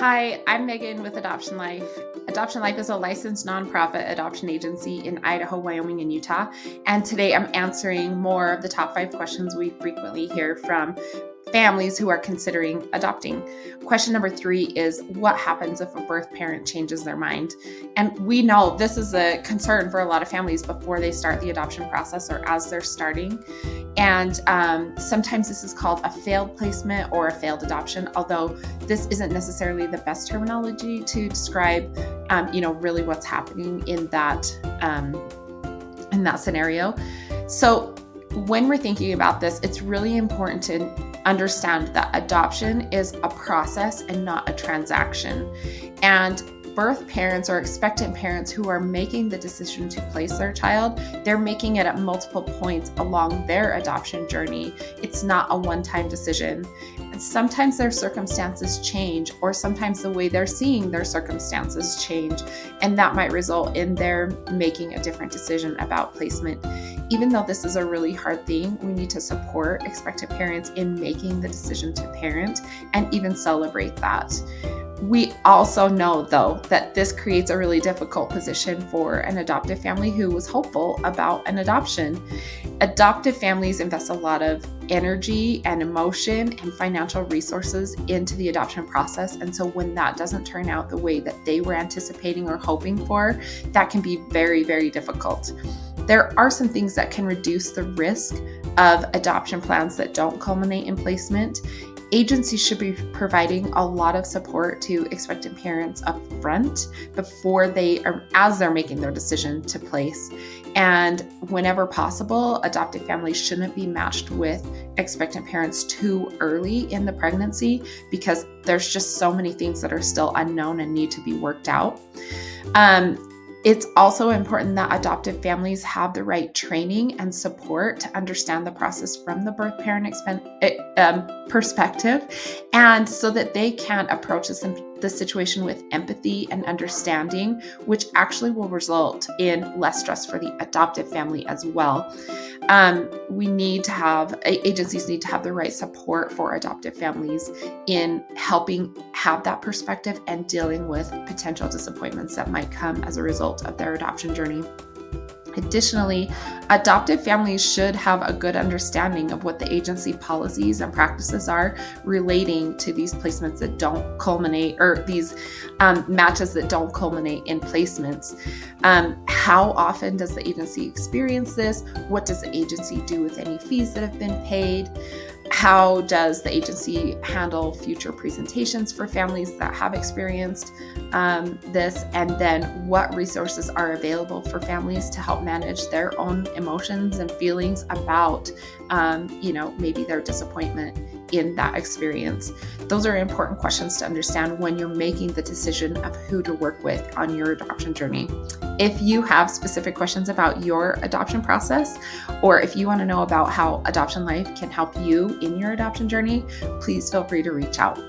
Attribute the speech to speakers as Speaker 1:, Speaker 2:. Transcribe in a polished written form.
Speaker 1: Hi, I'm Megan with Adoption Life. Adoption Life is a licensed nonprofit adoption agency in Idaho, Wyoming, and Utah. And today I'm answering more of the top 5 questions we frequently hear from families who are considering adopting. Question number 3 is, what happens if a birth parent changes their mind? And we know this is a concern for a lot of families before they start the adoption process or as they're starting. And sometimes this is called a failed placement or a failed adoption, although this isn't necessarily the best terminology to describe, really what's happening in that scenario. So when we're thinking about this, it's really important to understand that adoption is a process and not a transaction. And birth parents or expectant parents who are making the decision to place their child, they're making it at multiple points along their adoption journey. It's not a one-time decision. And sometimes their circumstances change, or sometimes the way they're seeing their circumstances change, and that might result in their making a different decision about placement. Even though this is a really hard thing, we need to support expectant parents in making the decision to parent and even celebrate that. We also know, though, that this creates a really difficult position for an adoptive family who was hopeful about an adoption. Adoptive families invest a lot of energy and emotion and financial resources into the adoption process. And so when that doesn't turn out the way that they were anticipating or hoping for, that can be very, very difficult. There are some things that can reduce the risk of adoption plans that don't culminate in placement. Agencies should be providing a lot of support to expectant parents up front as they're making their decision to place. And whenever possible, adoptive families shouldn't be matched with expectant parents too early in the pregnancy, because there's just so many things that are still unknown and need to be worked out. It's also important that adoptive families have the right training and support to understand the process from the birth parent perspective, and so that they can approach the situation with empathy and understanding, which actually will result in less stress for the adoptive family as well. Agencies need to have the right support for adoptive families in helping have that perspective and dealing with potential disappointments that might come as a result of their adoption journey. Additionally, adoptive families should have a good understanding of what the agency policies and practices are relating to these placements that don't culminate, or these matches that don't culminate in placements. How often does the agency experience this? What does the agency do with any fees that have been paid? How does the agency handle future presentations for families that have experienced this? And then what resources are available for families to help manage their own emotions and feelings about, maybe their disappointment in that experience? Those are important questions to understand when you're making the decision of who to work with on your adoption journey. If you have specific questions about your adoption process, or if you want to know about how Adoption Life can help you in your adoption journey, please feel free to reach out.